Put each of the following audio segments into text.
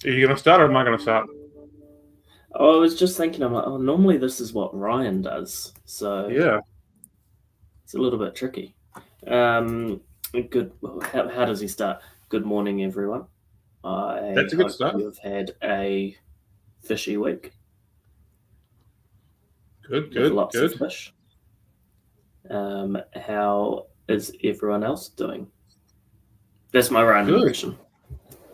Are you going to start or am I going to start? Oh, I was just thinking, I'm like, normally this is what Ryan does, so Yeah. it's a little bit tricky. Good. How does he start? Good morning, everyone. I That's a good hope start. you have had a fishy week Good, with good, lots of good. fish. How is everyone else doing? That's my Ryan Good. impression.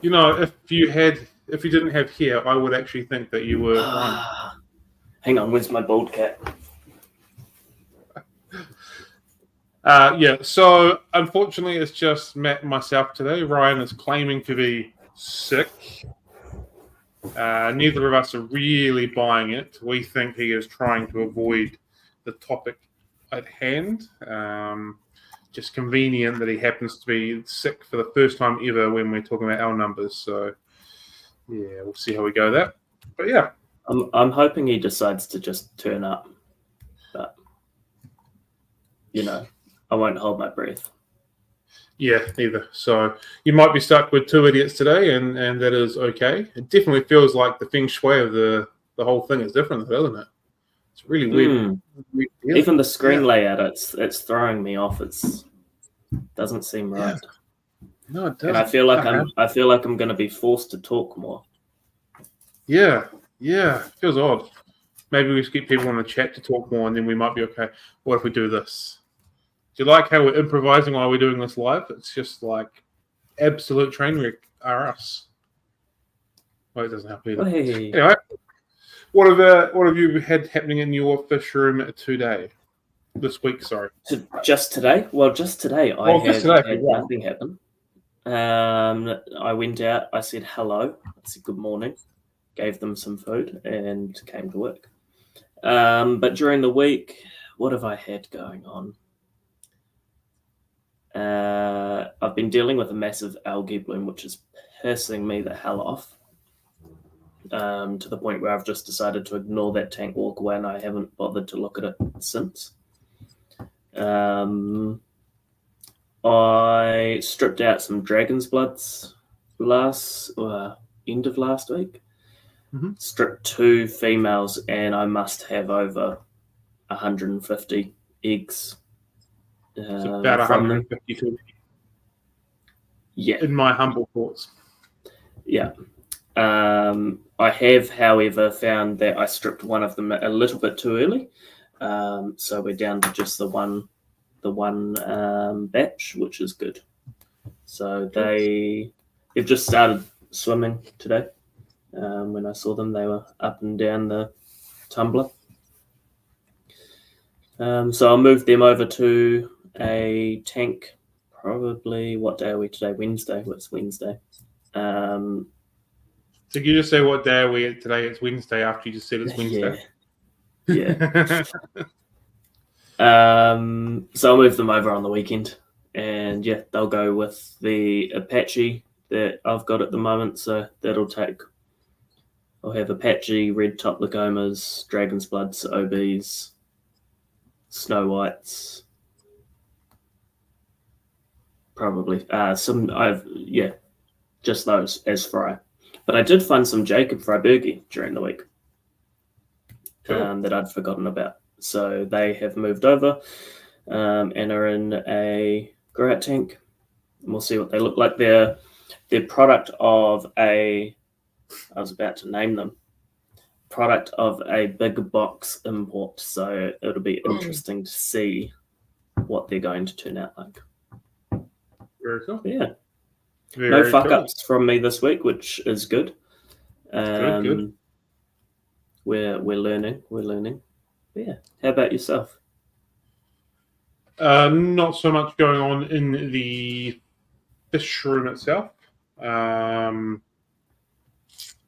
You know, if you didn't have hair, I would actually think that you were Ryan. Hang on, where's my bald cat? Yeah, so unfortunately, it's just Matt and myself today. Ryan is claiming to be sick. Neither of us are really buying it. We think he is trying to avoid the topic at hand. Just convenient that he happens to be sick for the first time ever when we're talking about our numbers. So, yeah, we'll see how we go there. But yeah. I'm hoping he decides to just turn up, but I won't hold my breath. Yeah, neither. So you might be stuck with two idiots today, and that is okay. It definitely feels like the feng shui of the whole thing is different, doesn't it? It's really weird. Weird feeling. Even the screen layout, it's throwing me off. It doesn't seem right. No, it doesn't. And I feel like I'm going to be forced to talk more. Yeah, it feels odd. Maybe we just get people in the chat to talk more, and then we might be okay. What if we do this? Do you like how we're improvising while we're doing this live? It's just like absolute train wreck are us. Well, it doesn't help either. Hey. Anyway, what have you had happening in your fish room today? This week, sorry. Just today? Well, just today I had nothing happen. I went out, I said hello, I said good morning, gave them some food and came to work. But during the week, what have I had going on? I've been dealing with a massive algae bloom, which is pissing me the hell off. To the point where I've just decided to ignore that tank, walk away, and I haven't bothered to look at it since. I stripped out some dragon's bloods end of last week. Mm-hmm. Stripped 2 females, and I must have over 150 eggs. It's about 152. Yeah. In my humble thoughts. Yeah. I have, however, found that I stripped one of them a little bit too early. So we're down to just the one batch, which is good. So they've just started swimming today. When I saw them, they were up and down the tumbler. So I'll move them over to a tank. Probably, what day are we today? Wednesday. It's Wednesday. So you just say what day are we at today? It's Wednesday after you just said it's Wednesday. Yeah. So I'll move them over on the weekend, and yeah, they'll go with the Apache that I've got at the moment. So I'll have Apache, red top lagomas, dragon's bloods, OBs, snow whites, probably just those as fry. But I did find some Jacob Freibergi during the week. Cool. That I'd forgotten about. So they have moved over and are in a grow out tank. And we'll see what they look like. They're product of I was about to name them. Product of a big box import. So it'll be interesting to see what they're going to turn out like. Very cool. Yeah. No fuck ups from me this week, which is good. Good. We're learning. But yeah. How about yourself? Not so much going on in the fish room itself.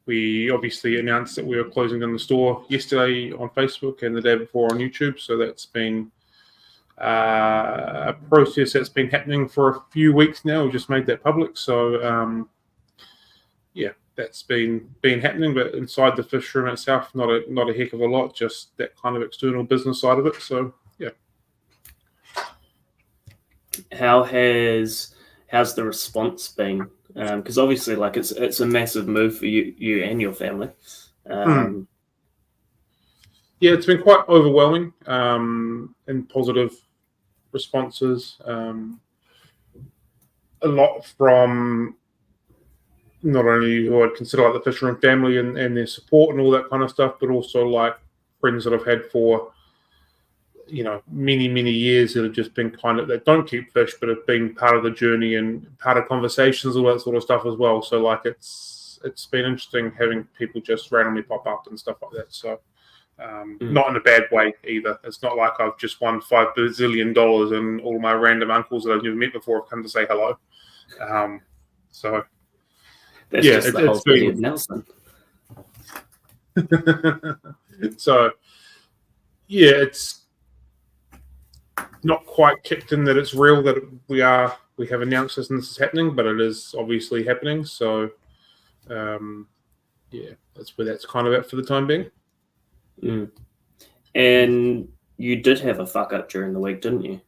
We obviously announced that we were closing down the store yesterday on Facebook and the day before on YouTube. So that's been a process that's been happening for a few weeks now. We just made that public. So that's been happening. But inside the fish room itself, not a heck of a lot. Just that kind of external business side of it. So yeah. How has how's the response been? Because obviously, like it's a massive move for you and your family. Yeah, it's been quite overwhelming in positive responses. A lot from not only who I'd consider like the fisherman family and their support and all that kind of stuff, but also like friends that I've had for many years that have just been that don't keep fish, but have been part of the journey and part of conversations, all that sort of stuff as well. So like it's been interesting having people just randomly pop up and stuff like that. So not in a bad way either. It's not like I've just won $5 bazillion and all my random uncles that I've never met before have come to say hello. So that's just the whole city of Nelson. So yeah, it's not quite kicked in that it's real that we have announced this and this is happening, but it is obviously happening. So that's where that's kind of at for the time being. And you did have a fuck up during the week, didn't you?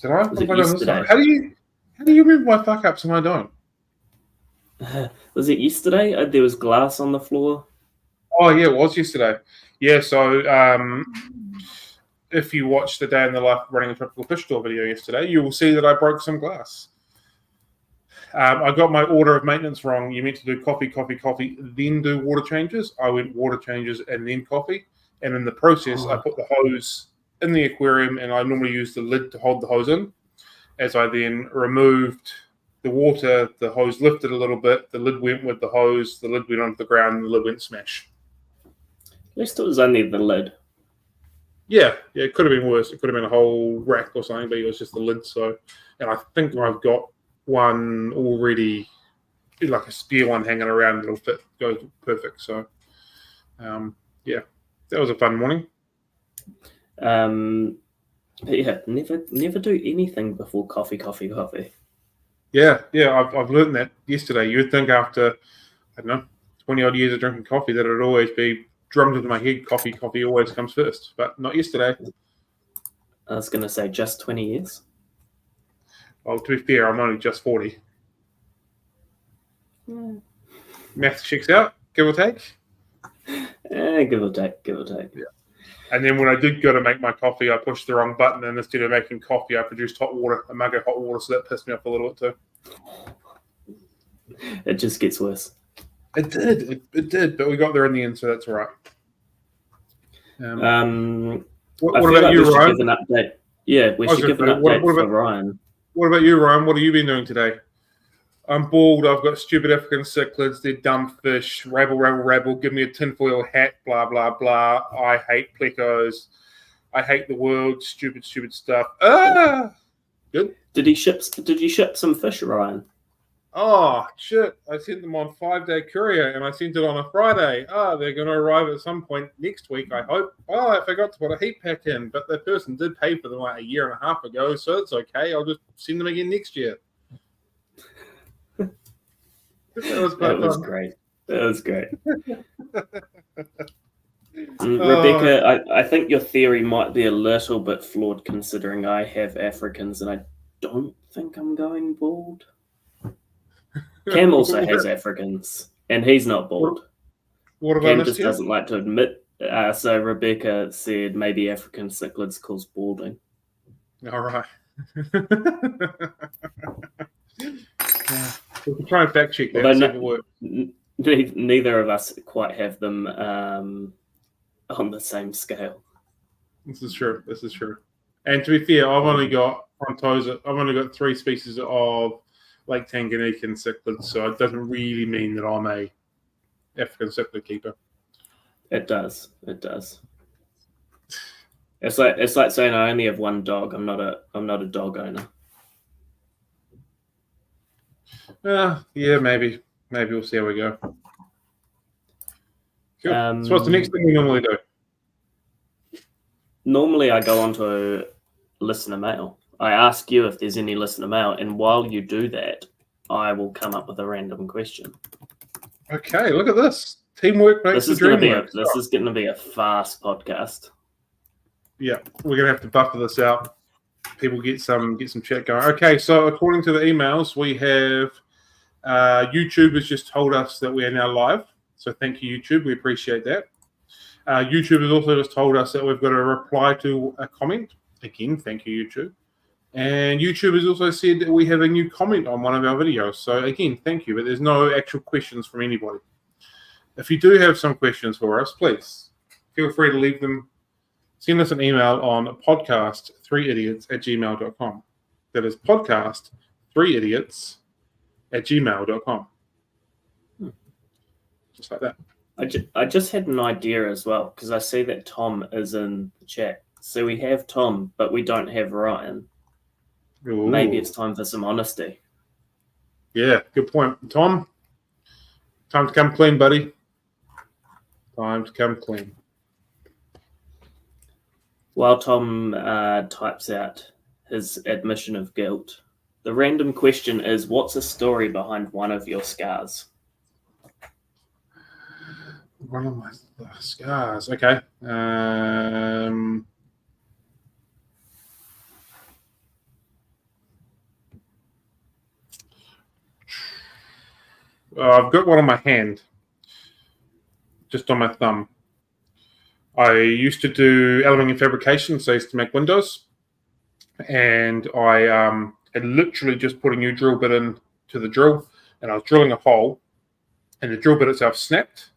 Did I? Was it yesterday? How do you remember my fuck ups and I don't? Was it yesterday? There was glass on the floor. Oh yeah, it was yesterday. Yeah, so if you watched the Day in the Life of Running a Tropical Fish Store video yesterday, you will see that I broke some glass. I got my order of maintenance wrong. You meant to do coffee, then do water changes. I went water changes and then coffee. And in the process, I put the hose in the aquarium, and I normally use the lid to hold the hose in. As I then removed the water, the hose lifted a little bit, the lid went with the hose, the lid went onto the ground, and the lid went smash. At least it was only the lid. Yeah, it could have been worse. It could have been a whole rack or something, but it was just the lid. So, and I think I've got one already, like a spare one hanging around that'll fit, goes perfect. So, yeah, that was a fun morning. Yeah, never do anything before coffee. Yeah, I've learned that yesterday. You would think after, I don't know, 20 odd years of drinking coffee that it'd always be drummed into my head, coffee always comes first, but not yesterday. I was going to say just 20 years. Well, to be fair, I'm only just 40. Math checks out, give or take. Give or take. Yeah. And then when I did go to make my coffee, I pushed the wrong button, and instead of making coffee, I produced hot water, a mug of hot water, so that pissed me off a little bit too. It just gets worse. It did, but we got there in the end, so that's all right. What about you, Ryan? Give an update. Yeah, we should give an update for Ryan. What about you, Ryan? What have you been doing today? I'm bald. I've got stupid African cichlids. They're dumb fish. Rabble. Give me a tinfoil hat. Blah, blah, blah. I hate plecos. I hate the world. Stupid stuff. Good. Did you ship some fish, Ryan? Oh, shit. I sent them on 5-day courier, and I sent it on a Friday. They're going to arrive at some point next week, I hope. I forgot to put a heat pack in, but the person did pay for them like a year and a half ago, so it's okay. I'll just send them again next year. That was great. Rebecca, I think your theory might be a little bit flawed considering I have Africans and I don't think I'm going bald. Cam also has Africans and he's not bald. Cam just doesn't like to admit. So Rebecca said maybe African cichlids cause balding. All right. We can try and fact check that. See if it works. Neither of us quite have them on the same scale. This is true. And to be fair, I've only got 3 species of Lake Tanganyika cichlids, so it doesn't really mean that I'm a African cichlid keeper. It does. It's like saying I only have one dog. I'm not a dog owner. Yeah, maybe we'll see how we go. Cool. So what's the next thing we normally do? Normally I go on to listener mail. I ask you if there's any listener mail, and while you do that, I will come up with a random question. Okay, look at this. Teamwork makes the dream work. This is going to be a fast podcast. Yeah, we're going to have to buffer this out. people get some chat going. Okay, so according to the emails, we have YouTube has just told us that we are now live. So thank you, YouTube. We appreciate that. YouTube has also just told us that we've got a reply to a comment. Again, thank you, YouTube. And YouTube has also said that we have a new comment on one of our videos. So again, thank you. But there's no actual questions from anybody. If you do have some questions for us, please feel free to leave them. Send us an email on podcast3idiots@gmail.com. That is podcast3idiots@gmail.com. Just like that. I just had an idea as well, because I see that Tom is in the chat. So we have Tom, but we don't have Ryan. Ooh. Maybe it's time for some honesty. Yeah, good point. Tom, time to come clean, buddy. Time to come clean. While Tom types out his admission of guilt, the random question is, what's a story behind one of your scars? One of my scars. Okay. I've got one on my hand, just on my thumb. I used to do aluminium fabrication, so I used to make windows, and I had literally just put a new drill bit into the drill, and I was drilling a hole, and the drill bit itself snapped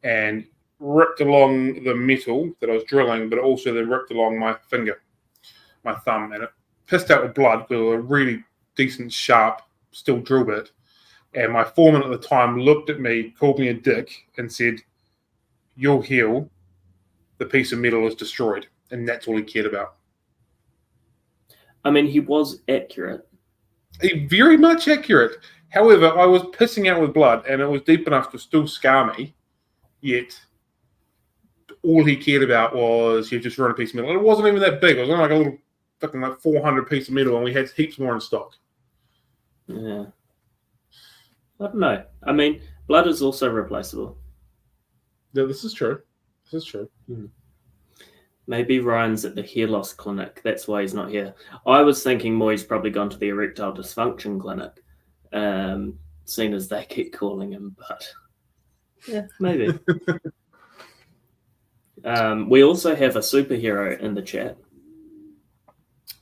and ripped along the metal that I was drilling, but it also then ripped along my finger, my thumb, and it pissed out with blood with a really decent, sharp steel drill bit. And my foreman at the time looked at me, called me a dick, and said, "You'll heal. The piece of metal is destroyed." And that's all he cared about. I mean, he was accurate. Very much accurate. However, I was pissing out with blood, and it was deep enough to still scar me. Yet, all he cared about was you just run a piece of metal. And it wasn't even that big. It was only like a little fucking like 400 piece of metal, and we had heaps more in stock. Yeah. I don't know. I mean, blood is also replaceable. Yeah, this is true. This is true. Maybe Ryan's at the hair loss clinic. That's why he's not here. I was thinking more he's probably gone to the erectile dysfunction clinic, seeing as they keep calling him. But yeah, maybe. We also have a superhero in the chat.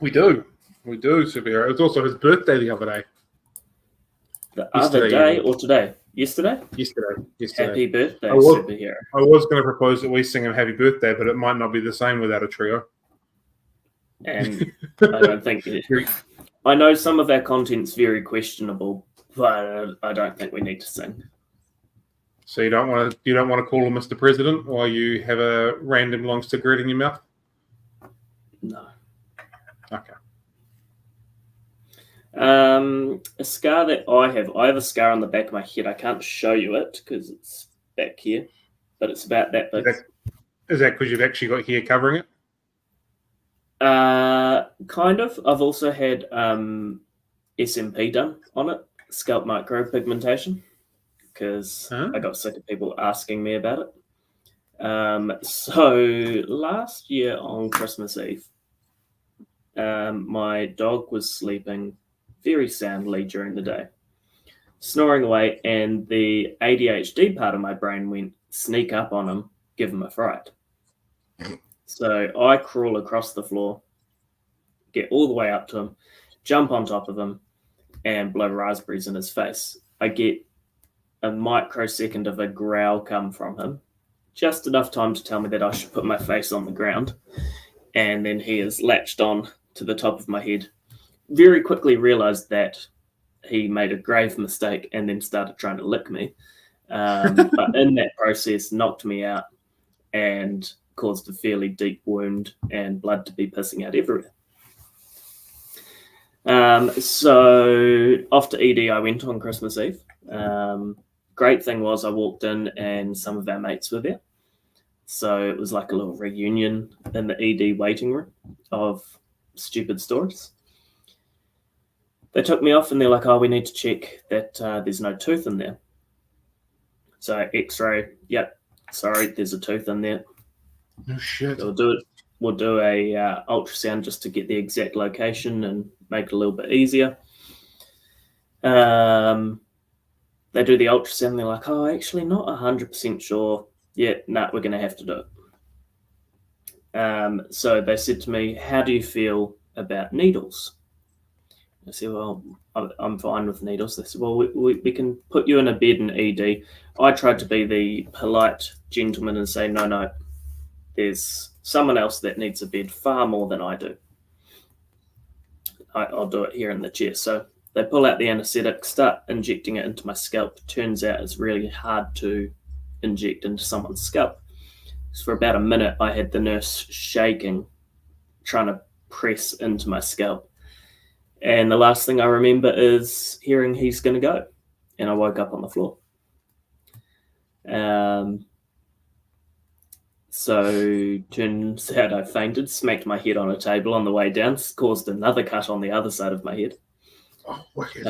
We do, superhero. It was also his birthday the other day. Other day or today? Yesterday. Happy birthday, superhero. I was going to propose that we sing him happy birthday, but it might not be the same without a trio. And I don't think I know some of our content's very questionable, but I don't think we need to sing. So you don't want to call him Mr. President while you have a random long cigarette in your mouth? No. Okay. A scar that I have a scar on the back of my head. I can't show you it because it's back here, but it's about that big. Is that because you've actually got hair covering it? Kind of. I've also had SMP done on it, scalp micropigmentation, because I got sick of people asking me about it. So last year on Christmas Eve, my dog was sleeping very soundly during the day, snoring away, and the ADHD part of my brain went, sneak up on him, give him a fright. So I crawl across the floor, get all the way up to him, jump on top of him, and blow raspberries in his face. I get a microsecond of a growl come from him, just enough time to tell me that I should put my face on the ground, and then he is latched on to the top of my head. Very quickly realized that he made a grave mistake and then started trying to lick me. But in that process, knocked me out and caused a fairly deep wound and blood to be pissing out everywhere. So off to ED I went on Christmas Eve. Great thing was I walked in and some of our mates were there. So it was like a little reunion in the ED waiting room of stupid stories. They took me off and they're like, "Oh, we need to check that there's no tooth in there." So X-ray, yep, sorry, there's a tooth in there. No shit. They'll do we'll do a ultrasound just to get the exact location and make it a little bit easier. They do the ultrasound. They're like, oh, actually not 100% sure. Yeah, no, we're going to have to do it. So they said to me, how do you feel about needles? I said, well, I'm fine with needles. They said, well, we can put you in a bed in ED. I tried to be the polite gentleman and say, no, there's someone else that needs a bed far more than I do. I'll do it here in the chair. So they pull out the anesthetic, start injecting it into my scalp. Turns out it's really hard to inject into someone's scalp. So for about a minute, I had the nurse shaking, trying to press into my scalp. And the last thing I remember is hearing he's going to go. And I woke up on the floor. So turns out I fainted, smacked my head on a table on the way down, caused another cut on the other side of my head. Oh, wicked.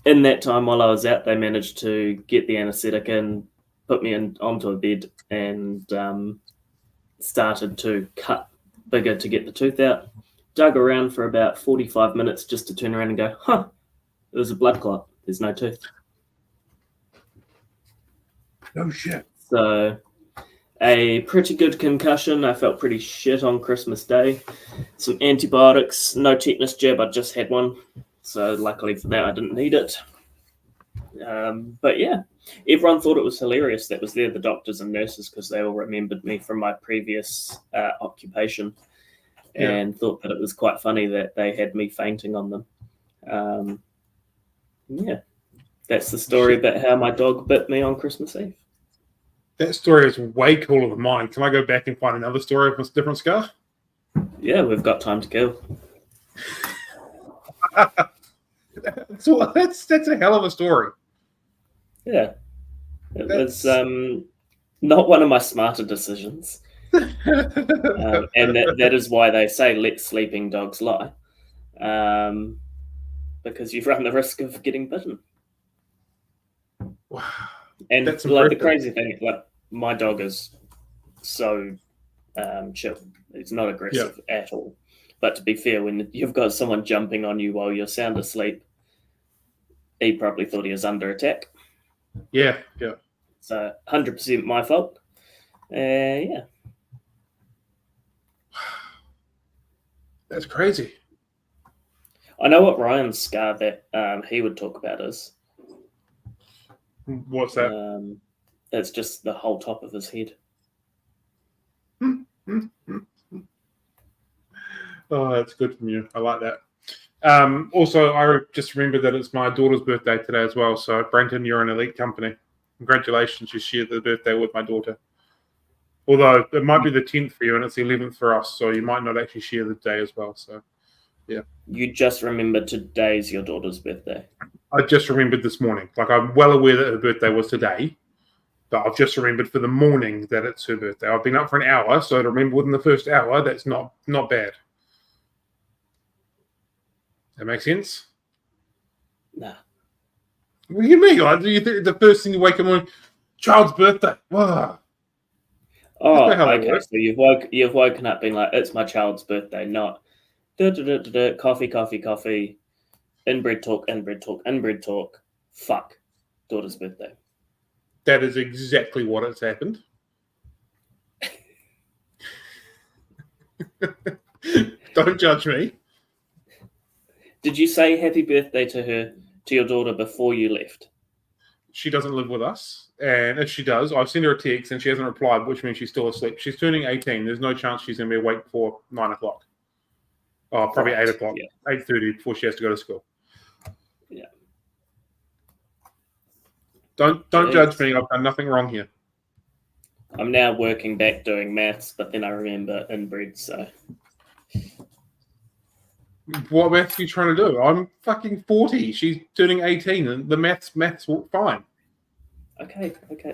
In that time while I was out, they managed to get the anesthetic in, put me onto a bed, and started to cut bigger to get the tooth out. Dug around for about 45 minutes just to turn around and go, it was a blood clot. There's no tooth. No shit. So a pretty good concussion. I felt pretty shit on Christmas Day. Some antibiotics, no tetanus jab. I just had one. So luckily for that, I didn't need it. But yeah, everyone thought it was hilarious that was there, the doctors and nurses, because they all remembered me from my previous occupation. And thought that it was quite funny that they had me fainting on them. That's the story about how my dog bit me on Christmas Eve. That story is way cooler than mine. Can I go back and find another story with a different scar? Yeah, we've got time to kill. So that's a hell of a story. Yeah. It was not one of my smarter decisions. And that is why they say let sleeping dogs lie, because you run the risk of getting bitten. Wow, and that's like impressive. the crazy thing, like my dog is so chill. It's not aggressive at all. But to be fair, when you've got someone jumping on you while you're sound asleep, he probably thought he was under attack. Yeah. So 100% my fault. Yeah. That's crazy. I know what Ryan's scar that he would talk about is. What's that? It's just the whole top of his head. Oh, that's good from you. I like that. Also, I just remembered that it's my daughter's birthday today as well. So, Brenton, you're an elite company. Congratulations, you shared the birthday with my daughter. Although it might be the 10th for you and it's the 11th for us, so you might not actually share the day as well. So, yeah. You just remembered today's your daughter's birthday. I just remembered this morning. Like, I'm well aware that her birthday was today, but I've just remembered for the morning that it's her birthday. I've been up for an hour, so to remember within the first hour, that's not bad. That makes sense? Nah. What do you mean? Like, do you think the first thing you wake up on, child's birthday? Wow. Oh, okay. So you've woken up being like, it's my child's birthday, not coffee, inbred talk, fuck, daughter's birthday. That is exactly what has happened. Don't judge me. Did you say happy birthday to your daughter before you left? She doesn't live with us. And if she does, I've sent her a text and she hasn't replied, which means she's still asleep. She's turning 18. There's no chance she's going to be awake before 9 o'clock. Oh, probably 8 o'clock, 8:30 before she has to go to school. Yeah. Don't judge me. I've done nothing wrong here. I'm now working back doing maths, but then I remember inbred, so. What maths are you trying to do? I'm fucking 40. She's turning 18 and the maths fine. Okay.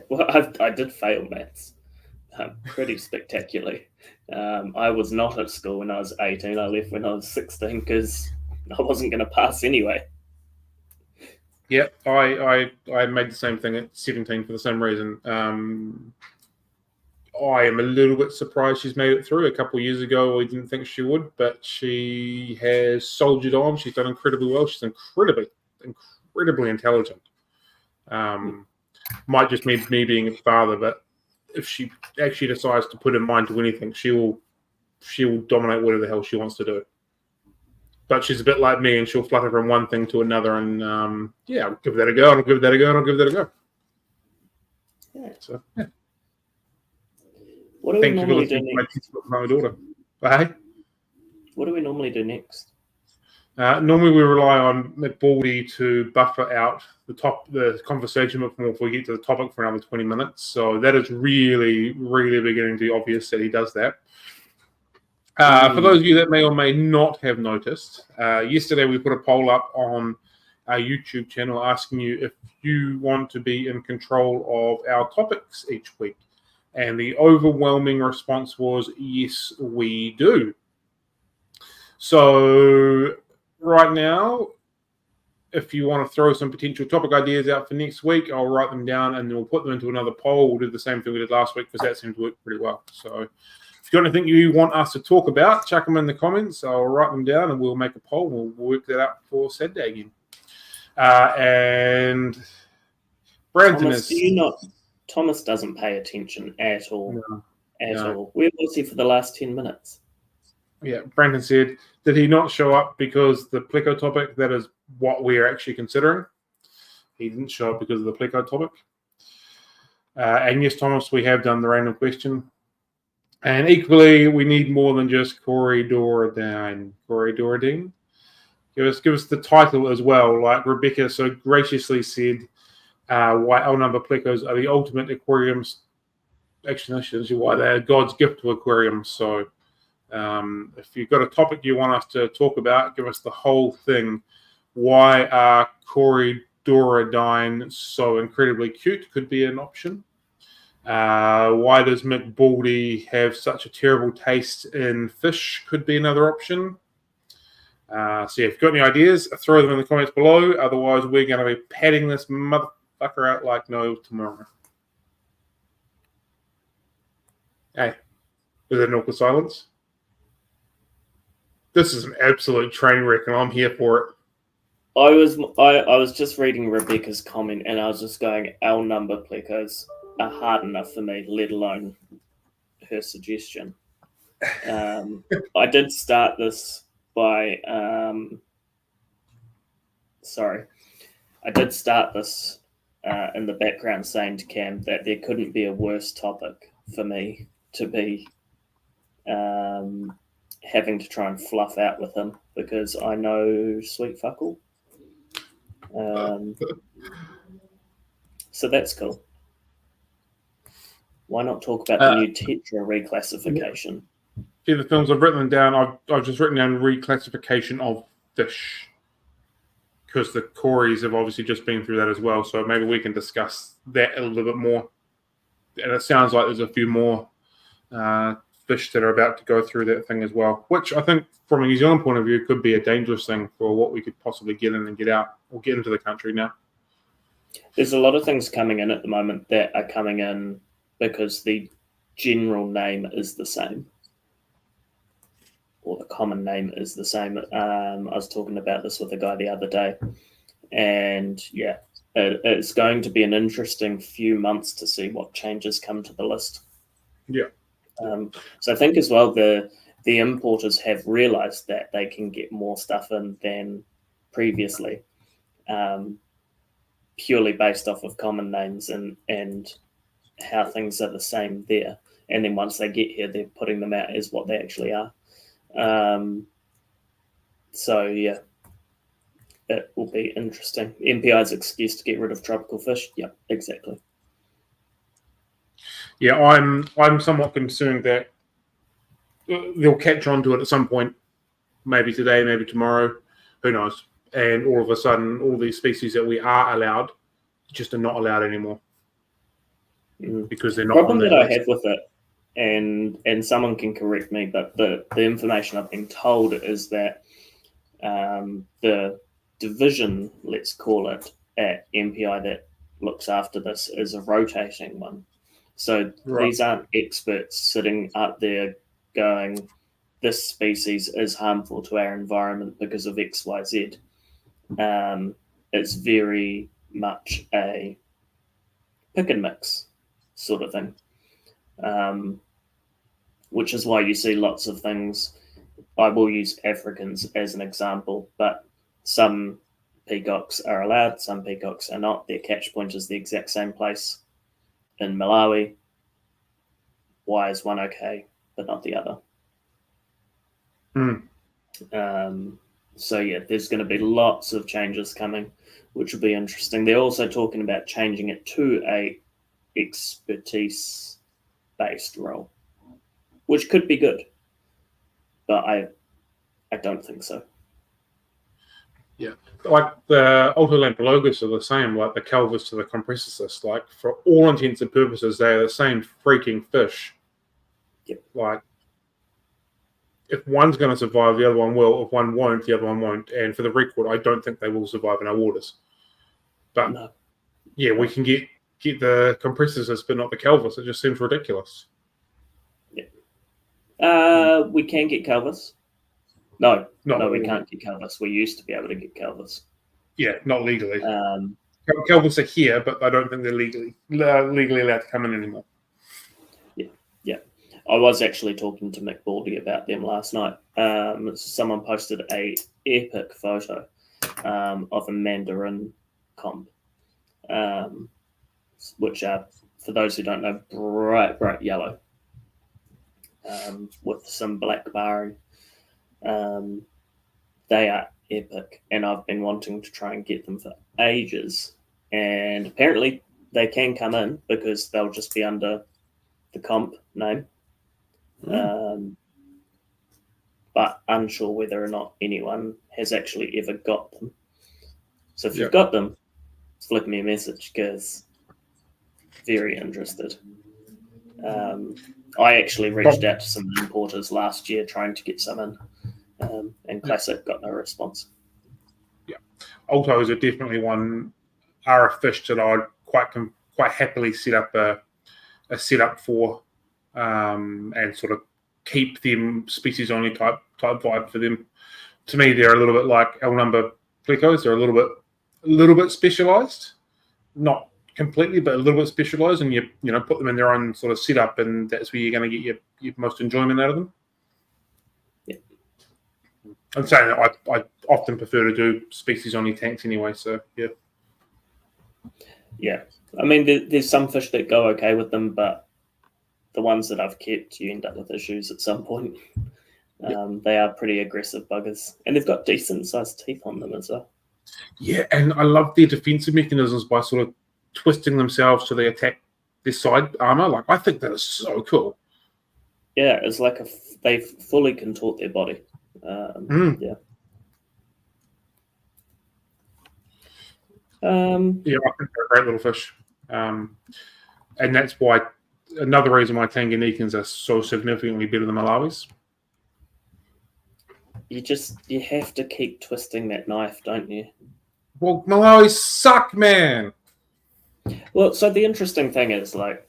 Well, I did fail maths pretty spectacularly. I was not at school when I was 18. I left when I was 16 because I wasn't going to pass anyway. Yep, I made the same thing at 17 for the same reason. I am a little bit surprised she's made it through. A couple of years ago, we didn't think she would, but she has soldiered on. She's done incredibly well. She's incredibly intelligent. Might just be me being a father, but if she actually decides to put her mind to anything, she will dominate whatever the hell she wants to do. But she's a bit like me, and she'll flutter from one thing to another, and I'll give that a go, and I'll give that a go, and I'll give that a go. Yeah. So, yeah. What do we normally do next? My daughter. Hey? What do we normally do next? Normally we rely on McBaldy to buffer out the conversation before we get to the topic for another 20 minutes. So that is really, really beginning to be obvious that he does that. For those of you that may or may not have noticed, yesterday we put a poll up on our YouTube channel asking you if you want to be in control of our topics each week. And the overwhelming response was, yes, we do. So right now, if you want to throw some potential topic ideas out for next week, I'll write them down and then we'll put them into another poll. We'll do the same thing we did last week because that seemed to work pretty well. So if you've got anything you want us to talk about, chuck them in the comments. I'll write them down and we'll make a poll. We'll work that out for Saturday again. And Brandon Thomas doesn't pay attention at all. No. Where was he for the last 10 minutes? Yeah, Brandon said, did he not show up because the Pleco topic, that is what we're actually considering. He didn't show up because of the Pleco topic. And yes, Thomas, we have done the random question. And equally, we need more than just Corridoradine. Give us the title as well. Like Rebecca so graciously said, why L-number Plecos are the ultimate aquariums. Actually, why they're God's gift to aquariums. So if you've got a topic you want us to talk about, give us the whole thing. Why are Corridoradine so incredibly cute? Could be an option. Why does McBaldy have such a terrible taste in fish? Could be another option. So if you've got any ideas, throw them in the comments below. Otherwise, we're going to be padding this motherfucker out like no tomorrow. Hey, is that an awkward silence? This is an absolute train wreck, and I'm here for it. I was just reading Rebecca's comment, and I was just going, L-number Plecos are hard enough for me, let alone her suggestion. I did start this by I did start this in the background saying to Cam that there couldn't be a worse topic for me to be having to try and fluff out with him, because I know sweet fuck all. So that's cool. Why not talk about the new tetra reclassification? See the films I've written them down. I've just written down reclassification of fish, because the Corys have obviously just been through that as well. So maybe we can discuss that a little bit more. And it sounds like there's a few more fish that are about to go through that thing as well, which I think from a New Zealand point of view could be a dangerous thing for what we could possibly get in and get out, or get into the country now. There's a lot of things coming in at the moment that are coming in because the general name is the same, or the common name is the same. I was talking about this with a guy the other day, and yeah, it's going to be an interesting few months to see what changes come to the list. Yeah. So I think as well the importers have realized that they can get more stuff in than previously, purely based off of common names and how things are the same there. And then once they get here, they're putting them out as what they actually are. So yeah, it will be interesting. MPI's excuse to get rid of tropical fish. Yeah, exactly. Yeah, I'm somewhat concerned that they'll catch on to it at some point, maybe today, maybe tomorrow, who knows? And all of a sudden, all these species that we are allowed just are not allowed anymore because they're not. The problem that I have with it, and someone can correct me, but the information I've been told is that the division, let's call it, at MPI that looks after this is a rotating one. So Right. these aren't experts sitting up there going, this species is harmful to our environment because of X, Y, Z. It's very much a pick and mix sort of thing, which is why you see lots of things. I will use Africans as an example, but some peacocks are allowed, some peacocks are not. Their catch point is the exact same place in Malawi. Why is one okay, but not the other? So yeah, there's going to be lots of changes coming, which will be interesting. They're also talking about changing it to a expertise-based role, which could be good, but I don't think so. Yeah, like the Baldylocks are the same, like the Calvus to the Compressus. Like for all intents and purposes, they are the same freaking fish. Yep. Like if one's going to survive, the other one will. If one won't, the other one won't. And for the record, I don't think they will survive in our waters. But No. Yeah, we can get the Compressus, but not the Calvus. It just seems ridiculous. Yeah. We can get Calvus. No, we legally. can't get Calvus. We used to be able to get Calvus. Yeah, not legally. Um, Calvus are here, but I don't think they're legally allowed to come in anymore. Yeah. I was actually talking to Mick Baldy about them last night. Someone posted a epic photo of a mandarin comp, which are, for those who don't know, bright yellow with some black barring. They are epic, and I've been wanting to try and get them for ages. And apparently they can come in because they'll just be under the comp name. But unsure whether or not anyone has actually ever got them. So if you've got them, flick me a message because very interested. I actually reached out to some importers last year trying to get some in, and Classic got no response. Yeah, Altos are definitely are a fish that I'd quite happily set up a setup for, and sort of keep them species only type vibe for them. To me, they're a little bit like L-number Plecos. They're a little bit specialized, not completely, but a little bit specialized, and you put them in their own sort of setup, and that's where you're going to get your most enjoyment out of them. Yeah. I'm saying that I often prefer to do species only tanks anyway, so yeah. Yeah, I mean, there's some fish that go okay with them, but the ones that I've kept, you end up with issues at some point. They are pretty aggressive buggers, and they've got decent sized teeth on them as well. Yeah, and I love their defensive mechanisms by sort of twisting themselves so they attack their side armor. Like, I think that is so cool. Yeah, it's like they fully contort their body. Yeah. Yeah, I think they're a great little fish. And that's why another reason why Tanganyikans are so significantly better than Malawis. You have to keep twisting that knife, don't you? Well, Malawis suck, man. Well, so the interesting thing is, like,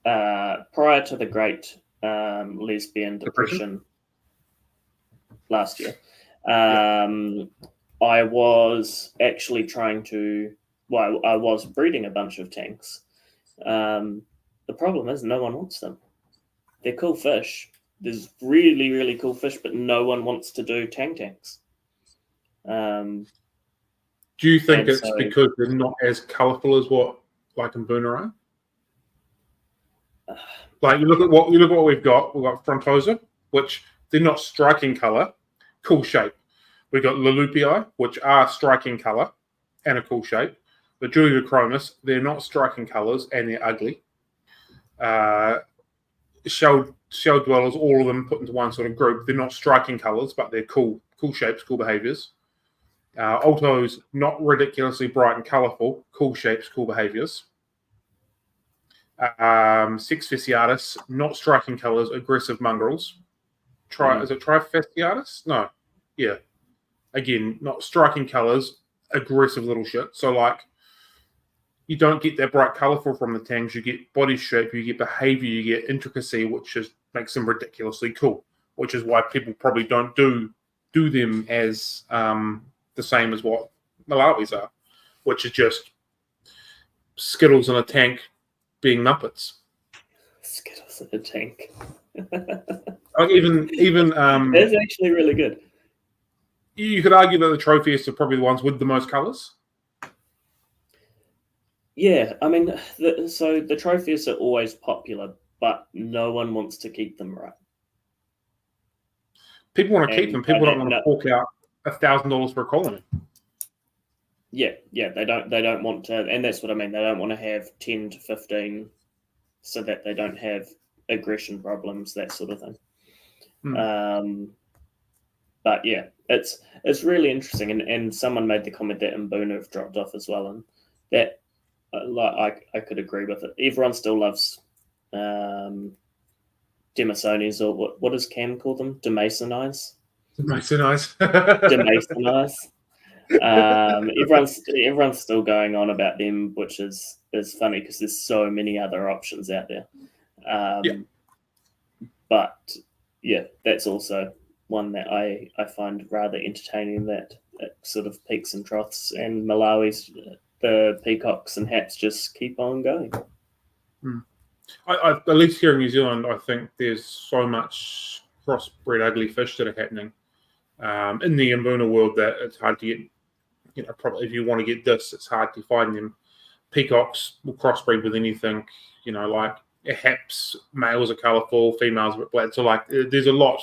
prior to the Great Lesbian Depression last year, I was actually I was breeding a bunch of tanks. The problem is no one wants them. They're cool fish. There's really, really cool fish, but no one wants to do tanks. Do you think it's because they're not as colourful as what like in Boonera are? Like you look at what we've got. We've got Frontosa, which they're not striking colour, cool shape. We've got Lulupii, which are striking colour and a cool shape. The Juliachromis, they're not striking colours and they're ugly. Shell dwellers, all of them put into one sort of group. They're not striking colours, but they're cool shapes, cool behaviours. Altos, not ridiculously bright and colourful, cool shapes, cool behaviours. Six Fasciatus, not striking colours, aggressive mongrels. Is it Trifasciatus? No. Yeah. Again, not striking colours, aggressive little shit. So, like, you don't get that bright colourful from the tangs. You get body shape, you get behaviour, you get intricacy, which makes them ridiculously cool. Which is why people probably don't do them as the same as what Malawis are, which is just Skittles in a tank being Muppets. Skittles in a tank. Like even That's actually really good. You could argue that the Trophies are probably the ones with the most colours. Yeah, I mean, so the Trophies are always popular, but no one wants to keep them, right? People want to keep them. People don't want to fork out $1,000 for a colony. Yeah, they don't want to, and that's what I mean. They don't want to have 10 to 15, so that they don't have aggression problems, that sort of thing. But yeah, it's really interesting, and someone made the comment that Mbuna have dropped off as well, and that I could agree with it. Everyone still loves Demisonis, or what does Cam call them? Demasonize. Demasonize. Everyone's still going on about them, which is funny because there's so many other options out there. But yeah, that's also one that I find rather entertaining, that it sort of peaks and troughs, and Malawi's, the peacocks and hats just keep on going. At least here in New Zealand, I think there's so much crossbred ugly fish that are happening in the Mbuna world that it's hard to get. Probably if you want to get this, it's hard to find them. Peacocks will crossbreed with anything. Like haps, males are colourful, females are black. So like, there's a lot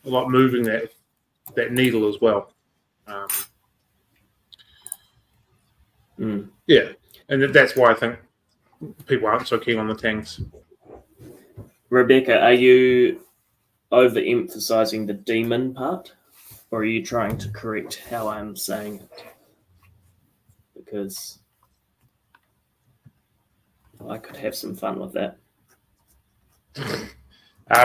moving that needle as well. Yeah, and that's why I think people aren't so keen on the tangs. Rebecca, are you overemphasizing the demon part, or are you trying to correct how I'm saying it? Because I could have some fun with that.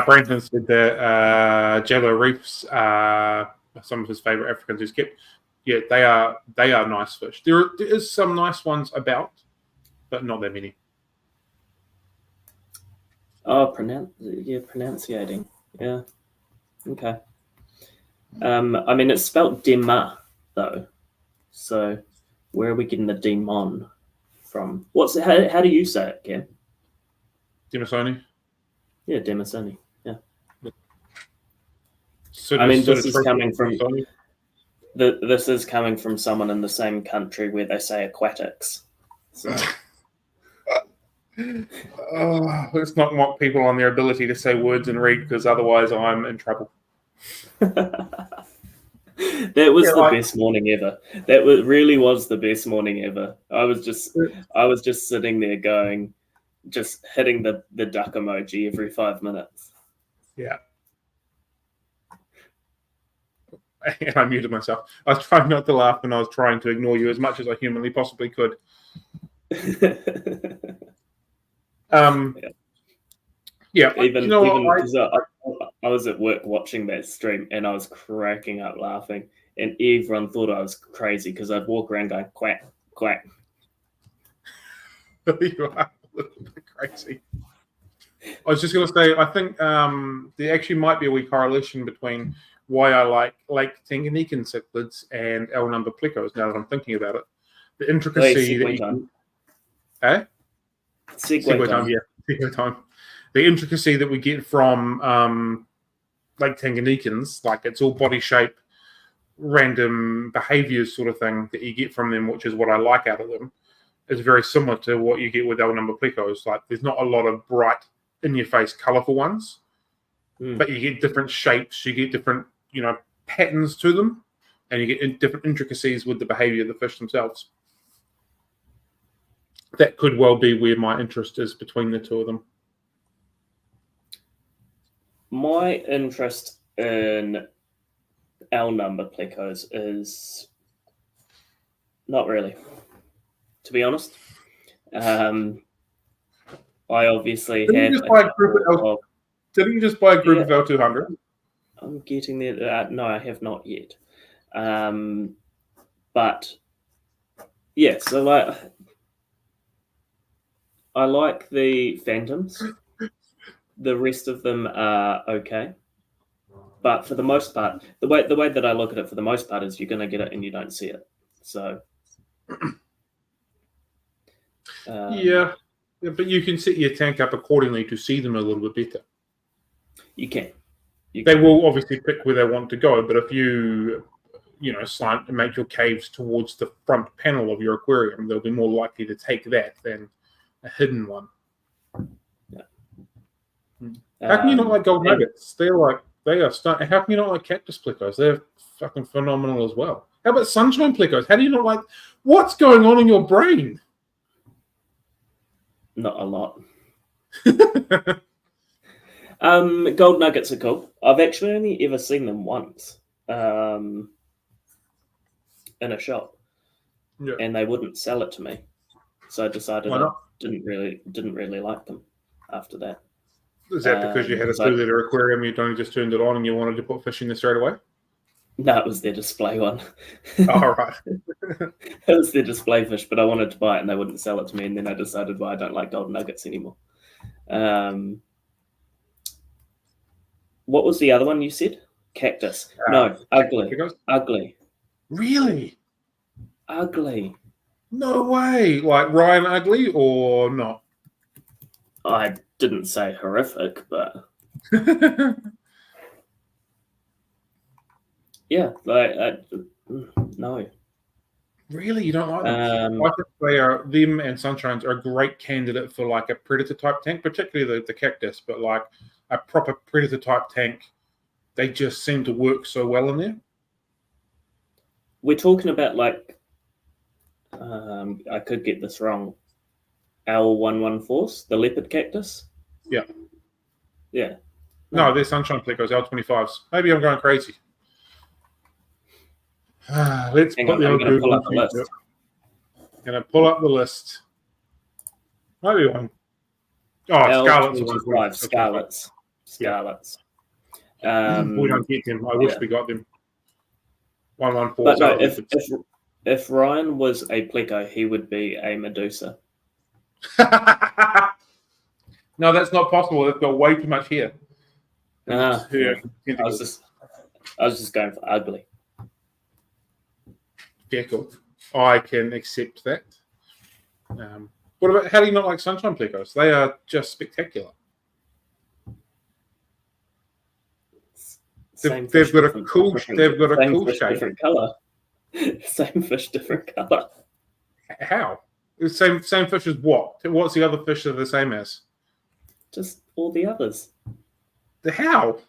Brenton said that Jello Reefs are some of his favourite Africans he's kept. Yeah, they are nice fish. There is some nice ones about, but not that many. Oh, pronunciating. Yeah. Okay. I mean, it's spelt Dema, though. So where are we getting the demon from? How do you say it, Cam? Demasoni? Yeah, Demasoni. Yeah. So I mean, this is coming from this is coming from someone in the same country where they say aquatics. So. Let's not mock people on their ability to say words and read, because otherwise I'm in trouble. That was the best morning ever. Really was the best morning ever. I was just sitting there going, just hitting the duck emoji every 5 minutes. Yeah. And I muted myself. I was trying not to laugh, and I was trying to ignore you as much as I humanly possibly could. Yeah. Even because I was at work watching that stream, and I was cracking up laughing, and everyone thought I was crazy because I'd walk around going quack quack. You are a little bit crazy. I was just going to say, I think there actually might be a wee correlation between why I like Lake Tanganyikan cichlids and L-number Plecos, now that I'm thinking about it. The intricacy Segue time. Segue time. The intricacy that we get from Lake Tanganyikans, like it's all body shape, random behaviors sort of thing that you get from them, which is what I like out of them, is very similar to what you get with L-number Plecos. Like there's not a lot of bright, in-your-face, colourful ones, but you get different shapes, you get different, patterns to them, and you get different intricacies with the behaviour of the fish themselves. That could well be where my interest is between the two of them. My interest in L-number Plecos is not really, to be honest. I obviously Didn't you just buy a group of L200? I'm getting there. No, I have not yet. But yeah, so I like the phantoms. The rest of them are okay. But for the most part, the way that I look at it, for the most part, is you're going to get it and you don't see it. So, Yeah, but you can set your tank up accordingly to see them a little bit better. you can. They will obviously pick where they want to go, but if you slant and make your caves towards the front panel of your aquarium, they'll be more likely to take that than a hidden one. Yeah. How can you not like gold nuggets? They are stunning. How can you not like cactus plecos? They're fucking phenomenal as well. How about sunshine plecos? How do you not like? What's going on in your brain? Not a lot. Gold nuggets are cool. I've actually only ever seen them once in a shop, and they wouldn't sell it to me. So I decided I didn't really like them after that. Is that because you had a 2-liter aquarium, you only just turned it on, and you wanted to put fish in there straight away? No, it was their display one. All right. It was their display fish, but I wanted to buy it, and they wouldn't sell it to me. And then I decided, well, I don't like gold nuggets anymore. What was the other one you said? Cactus. No, ugly. Ugly. Really? Ugly. No way. Like Ryan ugly or not? I didn't say horrific, but yeah, no. Really, you don't like them? I think them and sunshines are a great candidate for like a predator type tank, particularly the cactus. But like a proper predator type tank, they just seem to work so well in there. We're talking about like I could get this wrong. L114s, the leopard cactus. Yeah. Yeah. No, they're sunshine plecos, L25s. Maybe I'm going crazy. Let's put them on Google. Pull up the list. Going to pull up the list. Maybe one. Oh, Scarlets. Scarlets. We don't get them. I wish we got them. 114. But no, if Ryan was a Pleco, he would be a Medusa. No, that's not possible. They've got way too much hair. I was just going for ugly. Yeah, cool. I can accept that. What about, how do you not like sunshine plecos? They are just spectacular. They've got a cool shape. Different color. Same fish, different color. How? The same fish as what? What's the other fish that are the same as? Just all the others. How?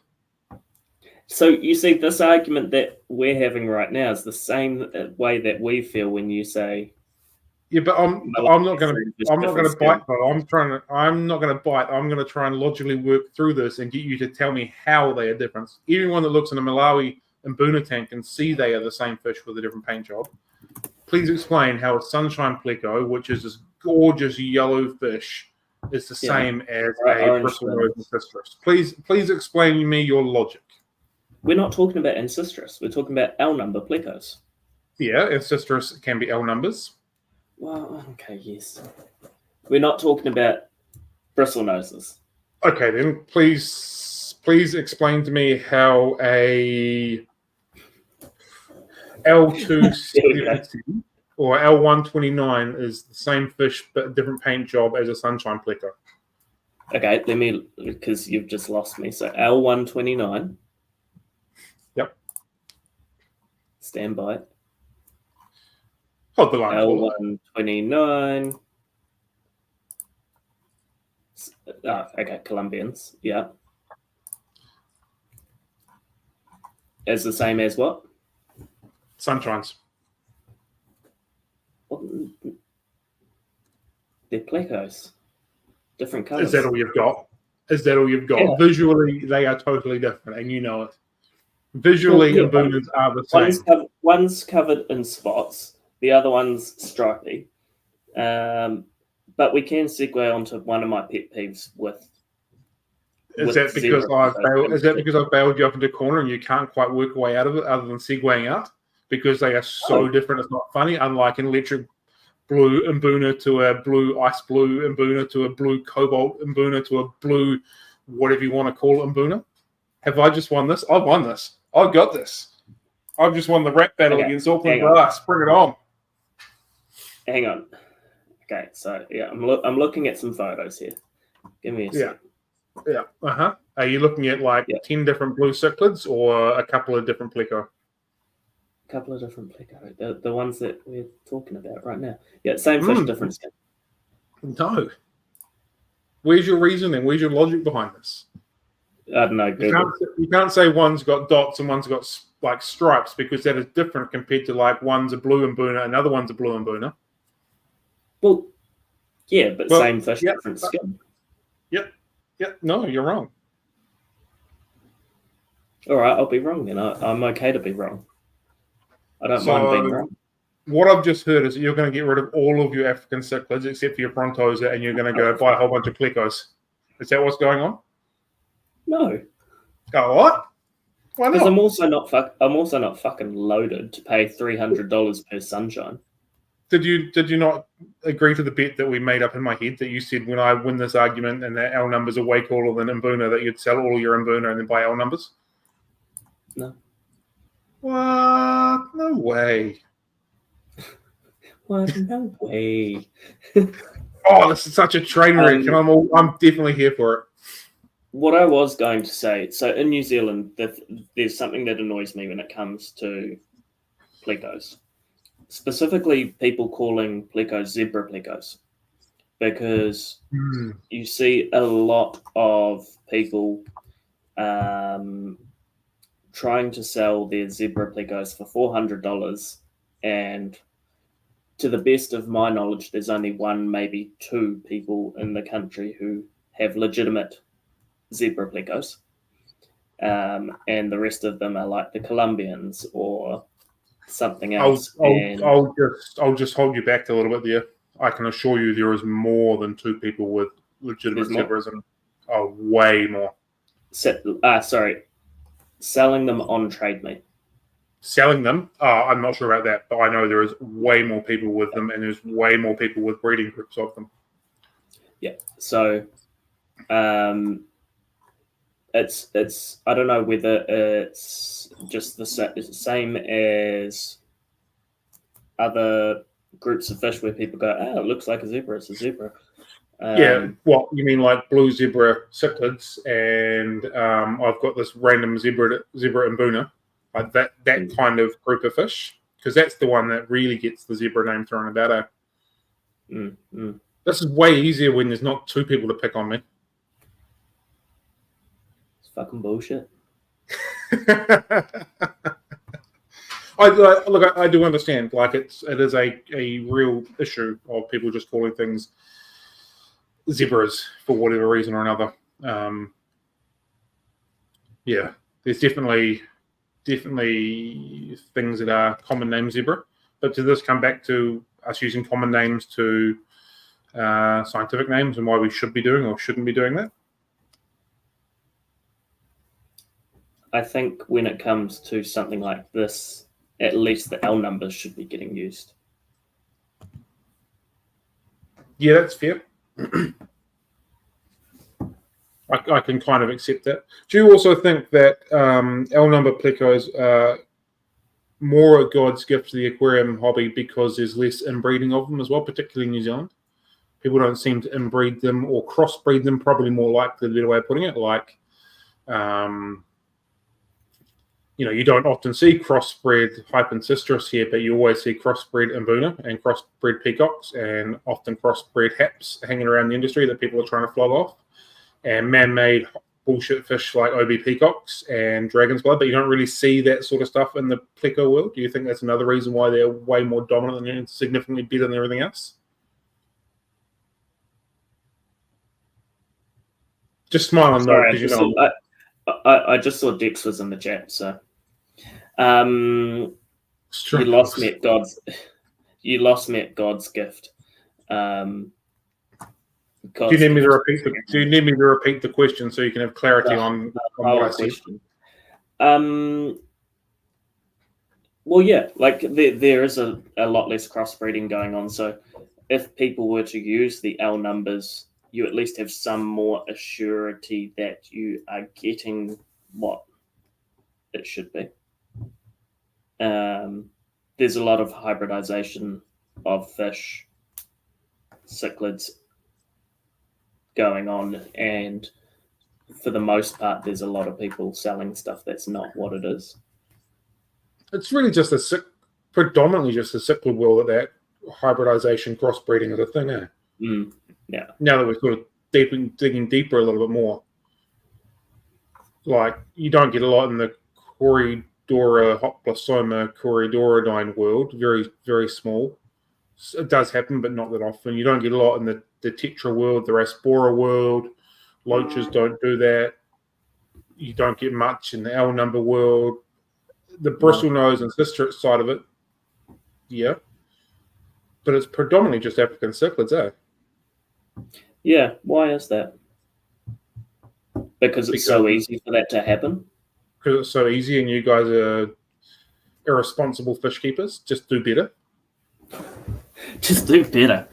So you see, this argument that we're having right now is the same way that we feel when you say. Yeah, but I'm not going to bite. But I'm not going to bite. I'm going to try and logically work through this and get you to tell me how they are different. Anyone that looks in a Malawi and Boona tank can see they are the same fish with a different paint job. Please explain how a sunshine pleco, which is this gorgeous yellow fish, is the same as a bristlenose ancistrus. Please explain to me your logic. We're not talking about ancistrus. We're talking about L-number Plecos. Yeah, ancistrus can be L numbers. Well, okay, yes. We're not talking about bristle noses. Okay, then please explain to me how a L270 or L129 is the same fish but a different paint job as a sunshine pleco. Okay, let me, because you've just lost me. So L129. Yep. Stand by. Hold the line. L129. Okay, Colombians. Yeah. Is the same as what? Sunshines. What? They're plecos. Different colors. Is that all you've got? Yeah. Visually, they are totally different, and you know it. Visually, the Boonas are the same. One's covered in spots. The other one's stripy. But we can segue onto one of my pet peeves with. Is that because I've bailed you up into a corner and you can't quite work your way out of it other than segueing out? Because they are so different, it's not funny. Unlike an electric blue Mbuna to a blue ice blue Mbuna to a blue cobalt Mbuna to a blue whatever you want to call it Mbuna? Have I just won this? I've won this. I've got this. I've just won the rap battle against Auckland Brass. Bring it on. Hang on. Okay, so yeah, I'm looking at some photos here. Give me a sec. Yeah. Are you looking at 10 different blue cichlids or a couple of different pleco? A couple of different pleco. The ones that we're talking about right now. Yeah, same fish, different skin. No. Where's your reasoning? Where's your logic behind this? I don't know. You can't say one's got dots and one's got stripes because that is different compared to one's a blue Mbuna, another one's a blue Mbuna. Well, yeah, but same fish, different skin. Yep. No, you're wrong. All right, I'll be wrong then. I'm okay to be wrong. I don't mind being wrong. What I've just heard is that you're going to get rid of all of your African cichlids except for your Brontosa, and you're going to go buy a whole bunch of plecos. Is that what's going on? No. Oh, what? Why not? Because I'm also not fucking loaded to pay $300 per sunshine. Did you not agree to the bet that we made up in my head that you said when I win this argument and that L numbers are way cooler than Mbuna that you'd sell all your Mbuna and then buy L numbers? No. What? No way. What? No way. Oh, this is such a train wreck, and I'm definitely here for it. What I was going to say, so in New Zealand, there's something that annoys me when it comes to plecos. Specifically, people calling plecos Zebra Plecos, because you see a lot of people trying to sell their Zebra Plecos for $400, and to the best of my knowledge, there's only one, maybe two people in the country who have legitimate Zebra Plecos, and the rest of them are like the Colombians or something else. I'll just hold you back a little bit there. I can assure you there is more than two people with legitimate zebras, and way more. Selling them on Trade Me. Selling them? I'm not sure about that, but I know there is way more people with them, and there's way more people with breeding groups of them. Yeah. So, it's I don't know whether it's just the same as other groups of fish where people go, it looks like a zebra, it's a zebra. What you mean, like blue zebra cichlids, and I've got this random zebra Mbuna, like that kind of group of fish, because that's the one that really gets the zebra name thrown about. This is way easier when there's not two people to pick on me. Fucking bullshit. I do understand. Like it is a real issue of people just calling things zebras for whatever reason or another. There's definitely things that are common name zebra, but does this come back to us using common names to scientific names and why we should be doing or shouldn't be doing that? I think when it comes to something like this, at least the L numbers should be getting used. Yeah, that's fair. I can kind of accept that. Do you also think that L-number Plecos are more a God's gift to the aquarium hobby because there's less inbreeding of them as well, particularly in New Zealand? People don't seem to inbreed them or crossbreed them, probably more likely, the better way of putting it. Like, you don't often see crossbred Hypancistrus here, but you always see crossbred Mbuna and crossbred peacocks and often crossbred haps hanging around the industry that people are trying to flog off. And man-made bullshit fish like OB peacocks and dragon's blood, but you don't really see that sort of stuff in the pleco world. Do you think that's another reason why they're way more dominant and significantly better than everything else? Just smile and note, because I just saw Dex was in the chat, so you lost me at God's gift. Do you need me to repeat the question so you can have clarity on what I said? Well, yeah, like there is a lot less crossbreeding going on. So if people were to use the L numbers, you at least have some more assurity that you are getting what it should be. There's a lot of hybridization of fish, cichlids going on, and for the most part, there's a lot of people selling stuff that's not what it is. It's really just predominantly just the cichlid world that hybridization, crossbreeding is a thing, eh? Yeah. Now that we're sort of digging deeper a little bit more, like you don't get a lot in the Corydora, Hoplosoma, Corydorodyne world. Very, very small. It does happen, but not that often. You don't get a lot in the Tetra world, the Raspora world. Loaches don't do that. You don't get much in the L-number world. The bristlenose and cistrate side of it, yeah. But it's predominantly just African cichlids, eh? Yeah, why is that? Because it's so easy for that to happen? Because it's so easy and you guys are irresponsible fish keepers. Just do better. Just do better.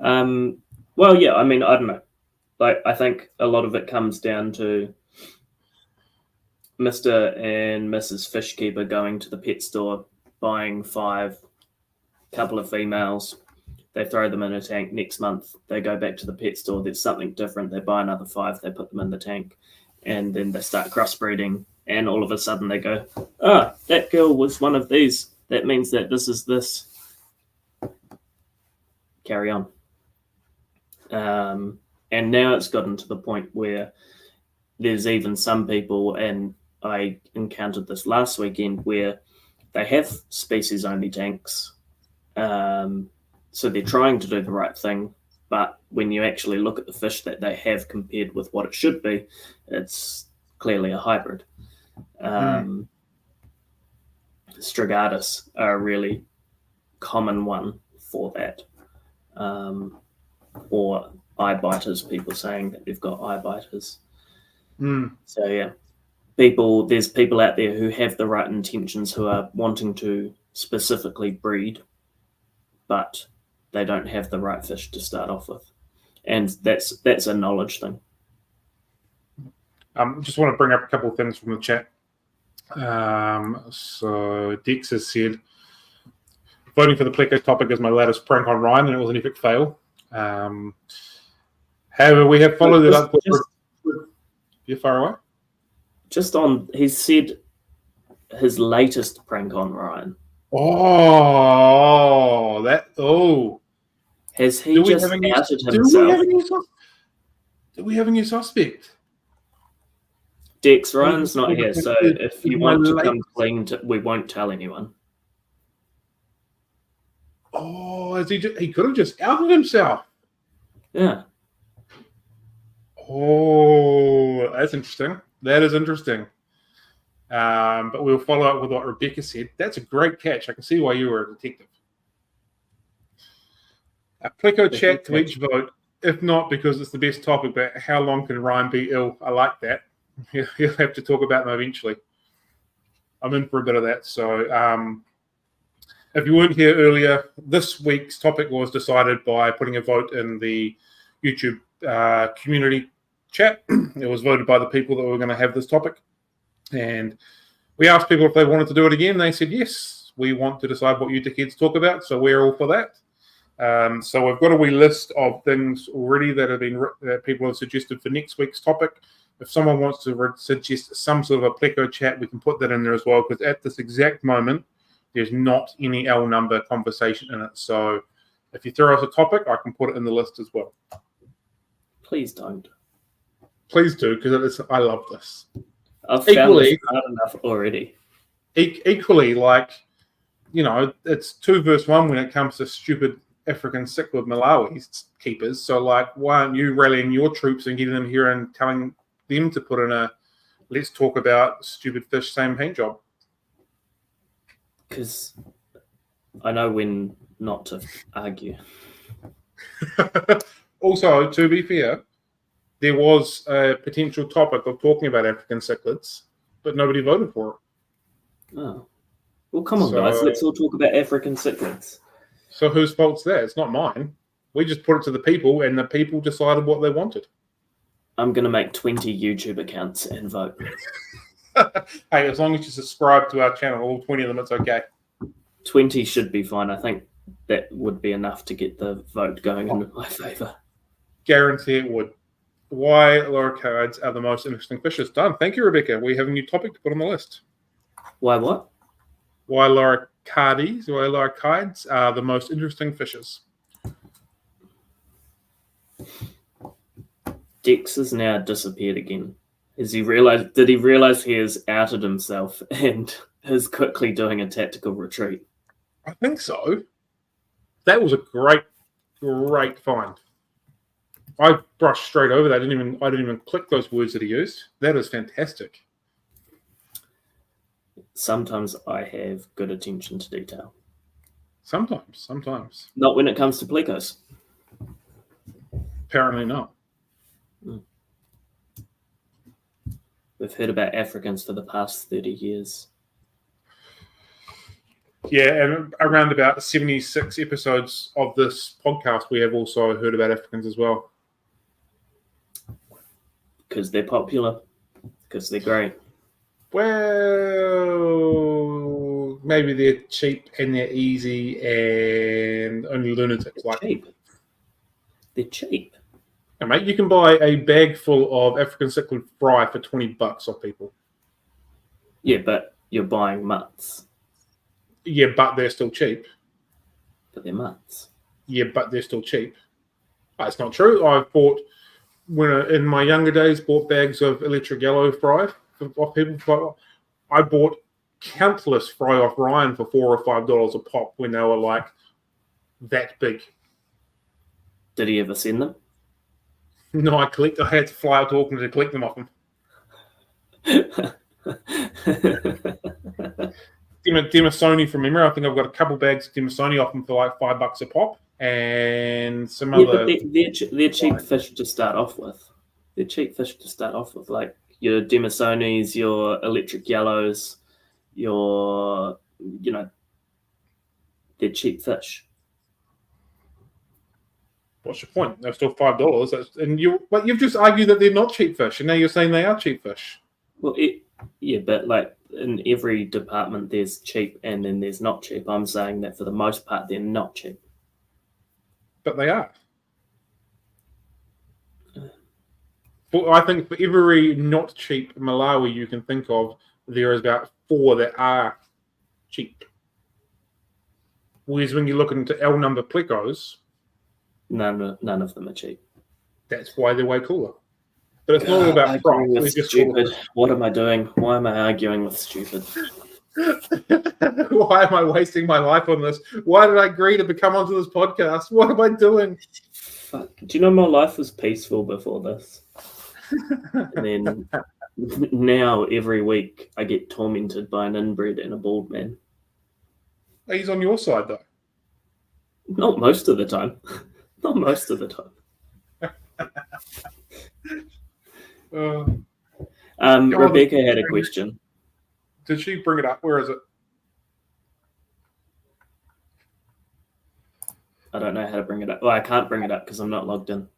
Well, yeah, I mean, I don't know. Like, I think a lot of it comes down to Mr. and Mrs. Fishkeeper going to the pet store, buying 5, couple of females. They throw them in a tank. Next month, they go back to the pet store. There's something different. They buy another 5. They put them in the tank. And then they start crossbreeding. And all of a sudden they go, that girl was one of these. That means that this is this. Carry on. And now it's gotten to the point where there's even some people, and I encountered this last weekend, where they have species-only tanks. So they're trying to do the right thing, but when you actually look at the fish that they have compared with what it should be, it's clearly a hybrid. Strigatus are a really common one for that. Or eye biters, people saying that they've got eye biters. So yeah, there's people out there who have the right intentions, who are wanting to specifically breed, but they don't have the right fish to start off with. And that's a knowledge thing. Just want to bring up a couple of things from the chat. So Dex has said, voting for the Pleco topic is my latest prank on Ryan, and it was an epic fail. However, we have followed it up with... You're far away? Just on... He said his latest prank on Ryan. Oh, that... Oh. Has he just outed himself? Do we have a new suspect? Dex, Ryan's not here, so if you want to come clean, we won't tell anyone. Oh, he could have just outed himself. Yeah. Oh, that's interesting. That is interesting. But we'll follow up with what Rebecca said. That's a great catch. I can see why you were a detective. A Pleco chat to each vote. If not because it's the best topic, but how long can Ryan be ill? I like that. He'll have to talk about them eventually. I'm in for a bit of that. So if you weren't here earlier, this week's topic was decided by putting a vote in the YouTube community chat. It was voted by the people that were going to have this topic. And we asked people if they wanted to do it again. They said, yes, we want to decide what you dickheads talk about. So we're all for that. So we've got a wee list of things already that people have suggested for next week's topic. If someone wants to suggest some sort of a Pleco chat, we can put that in there as well, because at this exact moment, there's not any L number conversation in it. So if you throw us a topic, I can put it in the list as well. Please don't. Please do, because I love this. I've found this hard enough already. Equally, like, it's 2 versus 1 when it comes to stupid African cichlid Malawi keepers. So, like, why aren't you rallying your troops and getting them here and telling them to put in a let's talk about stupid fish, same paint job? Because I know when not to argue. Also, to be fair, there was a potential topic of talking about African cichlids, but nobody voted for it. Oh. Well, come on, guys. Let's all talk about African cichlids. So whose fault's that? It's not mine. We just put it to the people, and the people decided what they wanted. I'm going to make 20 YouTube accounts and vote. Hey, as long as you subscribe to our channel, all 20 of them, it's okay. 20 should be fine. I think that would be enough to get the vote going in my favour. Guarantee it would. Why loricarids are the most interesting fishes? Done. Thank you, Rebecca. We have a new topic to put on the list. Why what? Why loricarids are the most interesting fishes. Dex has now disappeared again. Did he realize he has outed himself and is quickly doing a tactical retreat? I think so. That was a great find. I brushed straight over that. I didn't even click those words that he used. That is fantastic. Sometimes I have good attention to detail. Sometimes. Not when it comes to plecos. Apparently not. We've heard about Africans for the past 30 years. Yeah, and around about 76 episodes of this podcast, we have also heard about Africans as well. Because they're popular. Because they're great. Well, maybe they're cheap and they're easy and only lunatics like cheap. They're cheap. Yeah, mate, you can buy a bag full of African cichlid fry for $20 off people. Yeah, but you're buying mutts. Yeah, but they're still cheap. But they're mutts. Yeah, but they're still cheap. That's not true. I've bought, in my younger days, bought bags of electric yellow fry off people. I bought countless fry off Ryan for $4 or $5 a pop when they were like that big. Did he ever send them? No, I had to fly out to Auckland to collect them off him. Demasoni from memory. I think I've got a couple bags of Demasoni off them for like $5 a pop, and some other. But they're cheap fish to start off with. They're cheap fish to start off with, like your Demasonis, your electric yellows, they're cheap fish. What's your point? They're still $5, but you've just argued that they're not cheap fish, and now you're saying they are cheap fish. Well, but like in every department, there's cheap and then there's not cheap. I'm saying that for the most part, they're not cheap. But they are. But I think for every not cheap Malawi you can think of, there is about 4 that are cheap. Whereas when you look into L-number Plecos, none of them are cheap. That's why they're way cooler. But it's not all about price. Stupid. What am I doing? Why am I arguing with stupid? Why am I wasting my life on this? Why did I agree to become onto this podcast? What am I doing? Fuck. Do you know my life was peaceful before this? And then now every week I get tormented by an inbred and a bald man. He's on your side though. Not most of the time. Not most of the time. Rebecca had a question. Did she bring it up? Where is it? I don't know how to bring it up. Well, I can't bring it up because I'm not logged in.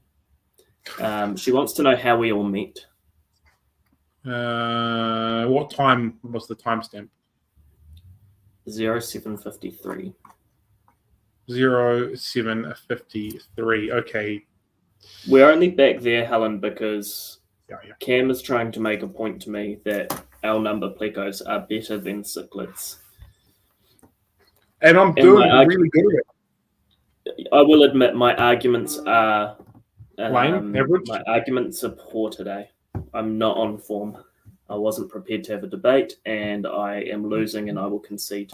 She wants to know how we all met. What time was the timestamp? 07:53. 07:53. Okay. We're only back there, Helen, because yeah. Cam is trying to make a point to me that L-number Plecos are better than cichlids. And I'm doing really good at it. I will admit my arguments are average. My arguments are poor today. I'm not on form. I wasn't prepared to have a debate, and I am losing, and I will concede.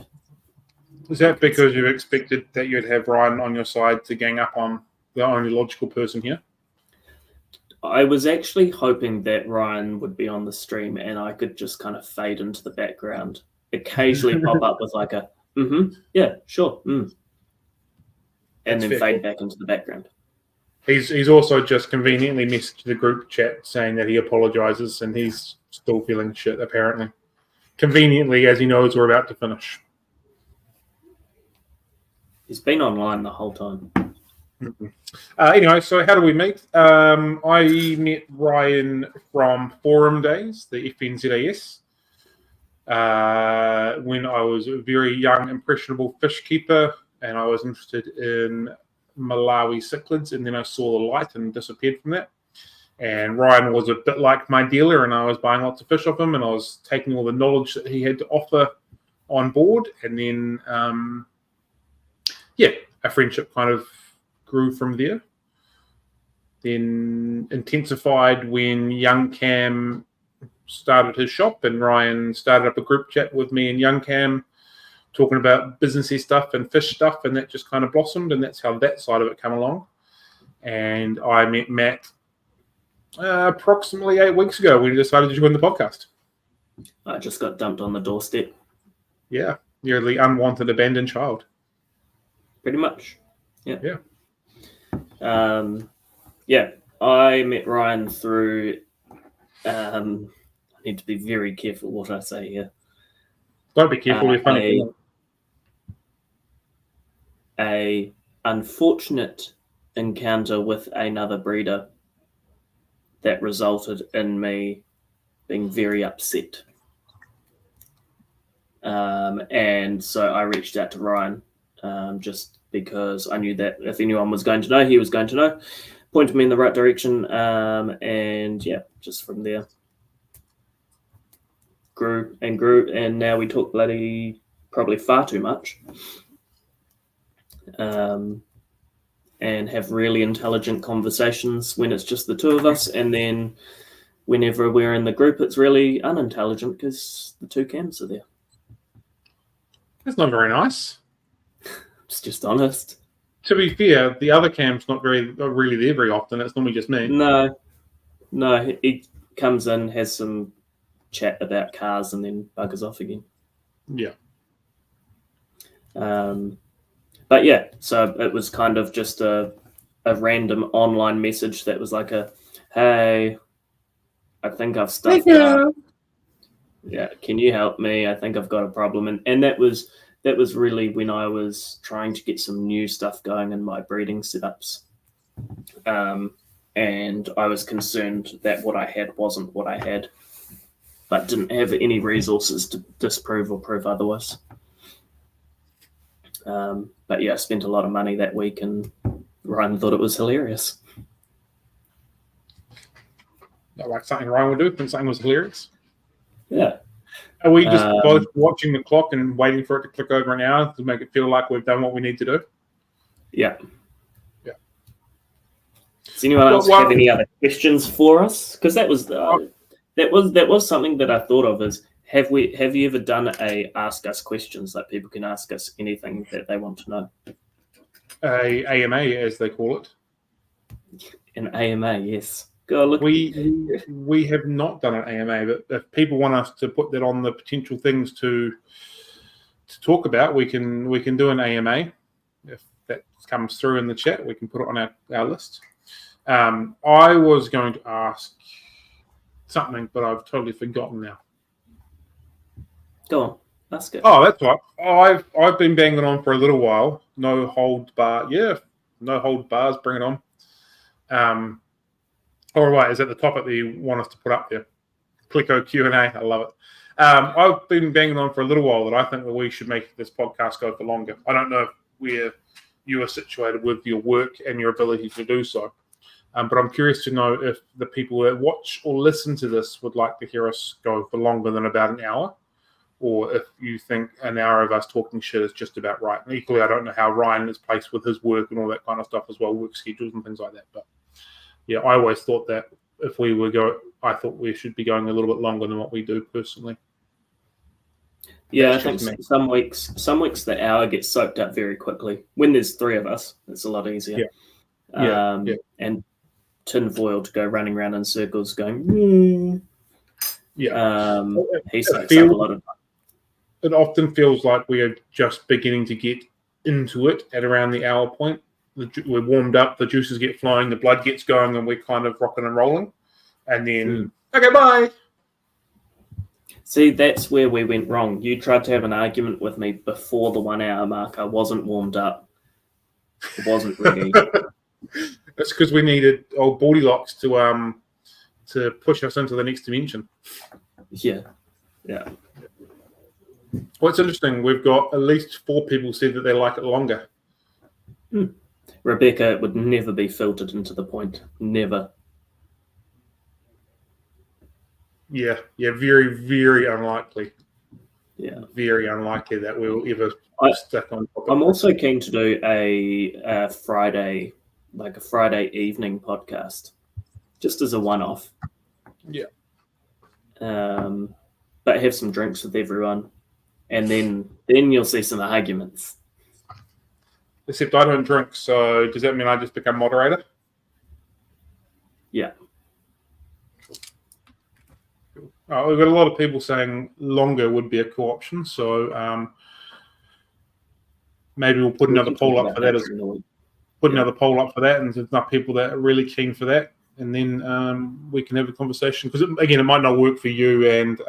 Is that because you expected that you'd have Ryan on your side to gang up on the only logical person here? I was actually hoping that Ryan would be on the stream and I could just kind of fade into the background, occasionally pop up with like a, yeah, sure, and That's then fade back into the background. He's also just conveniently messaged the group chat saying that he apologizes and he's still feeling shit, apparently. Conveniently, as he knows we're about to finish. He's been online the whole time. Anyway, so how do we meet? I met Ryan from Forum Days, the FNZAS, when I was a very young, impressionable fish keeper, and I was interested in Malawi cichlids, and then I saw the light and disappeared from that. And Ryan was a bit like my dealer, and I was buying lots of fish off him, and I was taking all the knowledge that he had to offer on board. And then, a friendship kind of grew from there. Then intensified when young Cam started his shop, and Ryan started up a group chat with me and young Cam talking about businessy stuff and fish stuff, and that just kind of blossomed, and that's how that side of it came along. And I met Matt approximately 8 weeks ago when he decided to join the podcast. I just got dumped on the doorstep. Yeah, you're the unwanted abandoned child. Pretty much. Yeah. Yeah. I met Ryan through. I need to be very careful what I say here. Don't be careful. You're funny. A unfortunate encounter with another breeder that resulted in me being very upset. And so I reached out to Ryan just because I knew that if anyone was going to know, he was going to know. Pointed me in the right direction. And yeah, just from there, grew, and now we talk probably far too much. And have really intelligent conversations when it's just the two of us, and then whenever we're in the group, it's really unintelligent because the two Cams are there. That's not very nice. It's just honest. To be fair, the other Cam's not really there very often. It's normally just me. No, he comes in, has some chat about cars, and then buggers off again. Yeah. But yeah, so it was kind of just a random online message that was like hey, I think I've stuffed up. Yeah, can you help me? I think I've got a problem. And that was really when I was trying to get some new stuff going in my breeding setups. And I was concerned that what I had wasn't what I had, but didn't have any resources to disprove or prove otherwise. But yeah, I spent a lot of money that week, and Ryan thought it was hilarious. Not like something Ryan would do, but something was hilarious. Yeah. Are we just both watching the clock and waiting for it to click over an hour to make it feel like we've done what we need to do? Yeah. Does anyone else have any other questions for us? Because that was something that I thought of is, have you ever done a ask us questions, like people can ask us anything that they want to know? A AMA, as they call it. An AMA, yes. Go look. We have not done an AMA, but if people want us to put that on the potential things to talk about, we can do an AMA. If that comes through in the chat, we can put it on our list. I was going to ask something, but I've totally forgotten now. Go on, ask it. Oh, that's right. I've been banging on for a little while. No hold bar. Yeah, no hold bars. Bring it on. All right, is that the topic that you want us to put up there? Pleco Q&A. I love it. I've been banging on for a little while that I think that we should make this podcast go for longer. I don't know where you are situated with your work and your ability to do so. But I'm curious to know if the people that watch or listen to this would like to hear us go for longer than about an hour, or if you think an hour of us talking shit is just about right. And equally, I don't know how Ryan is placed with his work and all that kind of stuff as well, work schedules and things like that. But yeah, I always thought that if we I thought we should be going a little bit longer than what we do personally. Yeah, I think some weeks the hour gets soaked up very quickly. When there's three of us, it's a lot easier. Yeah. And tinfoil to go running around in circles going, Yeah. He soaks up a lot of time. It often feels like we are just beginning to get into it at around the hour point. We're warmed up, the juices get flowing, the blood gets going, and we're kind of rocking and rolling. And then, okay, bye. See, that's where we went wrong. You tried to have an argument with me before the 1 hour mark. I wasn't warmed up. It wasn't ready. It's because we needed old Baldylocks to push us into the next dimension. Yeah. What's interesting, we've got at least 4 people said that they like it longer. Rebecca would never be filtered into the point. Never. Yeah, very, very unlikely. Yeah. Very unlikely that we'll ever stick on top of I'm it. also keen to do a Friday, like a Friday evening podcast, just as a one-off. Yeah. But have some drinks with everyone, and then you'll see some arguments. Except I don't drink, so does that mean I just become moderator? Yeah. We've got a lot of people saying longer would be a cool option, so maybe we'll put another poll up for that. Another poll up for that, and there's enough people that are really keen for that, and then we can have a conversation. Because again, it might not work for you and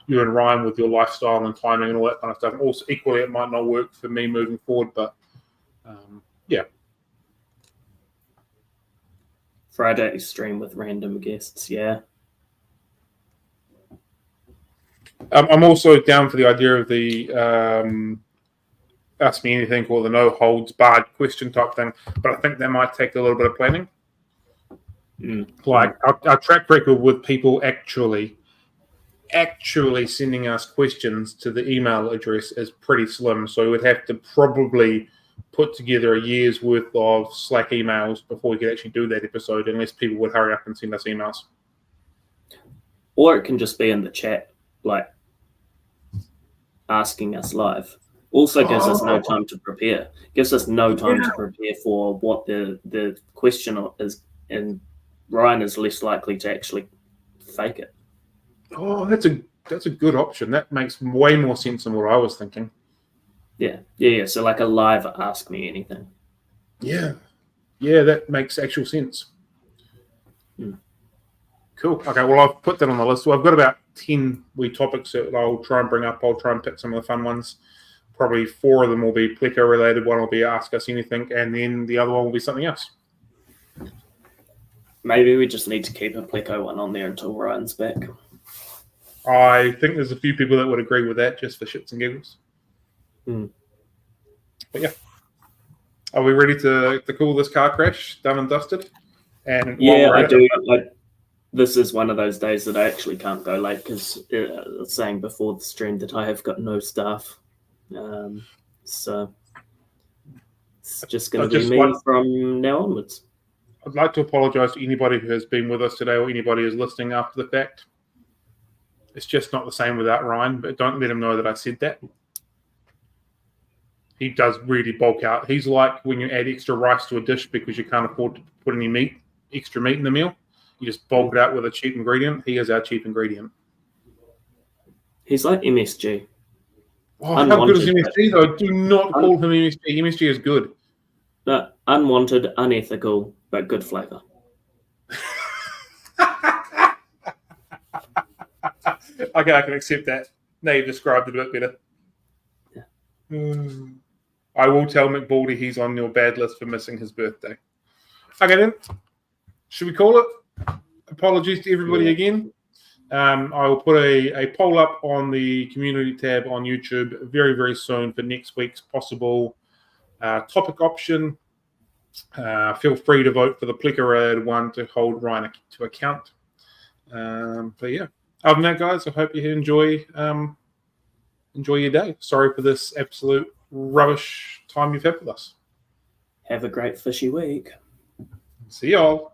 Ryan with your lifestyle and timing and all that kind of stuff. Also, equally, it might not work for me moving forward. But yeah, Friday stream with random guests. Yeah. I'm also down for the idea of the ask me anything or the no holds barred question type thing, but I think that might take a little bit of planning. Like our track record with people actually sending us questions to the email address is pretty slim, so we would have to probably put together a year's worth of Slack emails before we could actually do that episode, unless people would hurry up and send us emails. Or it can just be in the chat, like asking us live. Also gives us no time to prepare. Gives us no time to prepare for what the question is, and Ryan is less likely to actually fake it. Oh, that's a good option. That makes way more sense than what I was thinking. Yeah. So like a live ask me anything. Yeah, that makes actual sense. Cool. Okay, well, I've put that on the list. So I've got about 10 wee topics that I'll try and bring up. I'll try and pick some of the fun ones. Probably 4 of them will be Pleco related. One will be Ask Us Anything, and then the other one will be something else. Maybe we just need to keep a Pleco one on there until Ryan's back. I think there's a few people that would agree with that, just for shits and giggles. But yeah, are we ready to call this car crash done and dusted? And yeah, I do. This is one of those days that I actually can't go late because I was saying before the stream that I have got no staff. So it's just going to be me from now onwards. I'd like to apologise to anybody who has been with us today or anybody who's listening after the fact. It's just not the same without Ryan, but don't let him know that I said that. He does really bulk out. He's like when you add extra rice to a dish because you can't afford to put any extra meat in the meal. You just bulk it out with a cheap ingredient. He is our cheap ingredient. He's like MSG. Oh, how good is MSG, though? Do not call him MSG. MSG is good. No, unwanted, unethical, but good flavour. Okay, I can accept that. Now you've described it a bit better. Yeah. I will tell McBaldy he's on your bad list for missing his birthday. Okay, then. Should we call it? Apologies to everybody again. I will put a poll up on the community tab on YouTube very, very soon for next week's possible topic option. Feel free to vote for the Pleco one to hold Ryan to account. But yeah, other than that, guys, I hope you enjoy your day. Sorry for this absolute rubbish time you've had with us. Have a great fishy week. See y'all.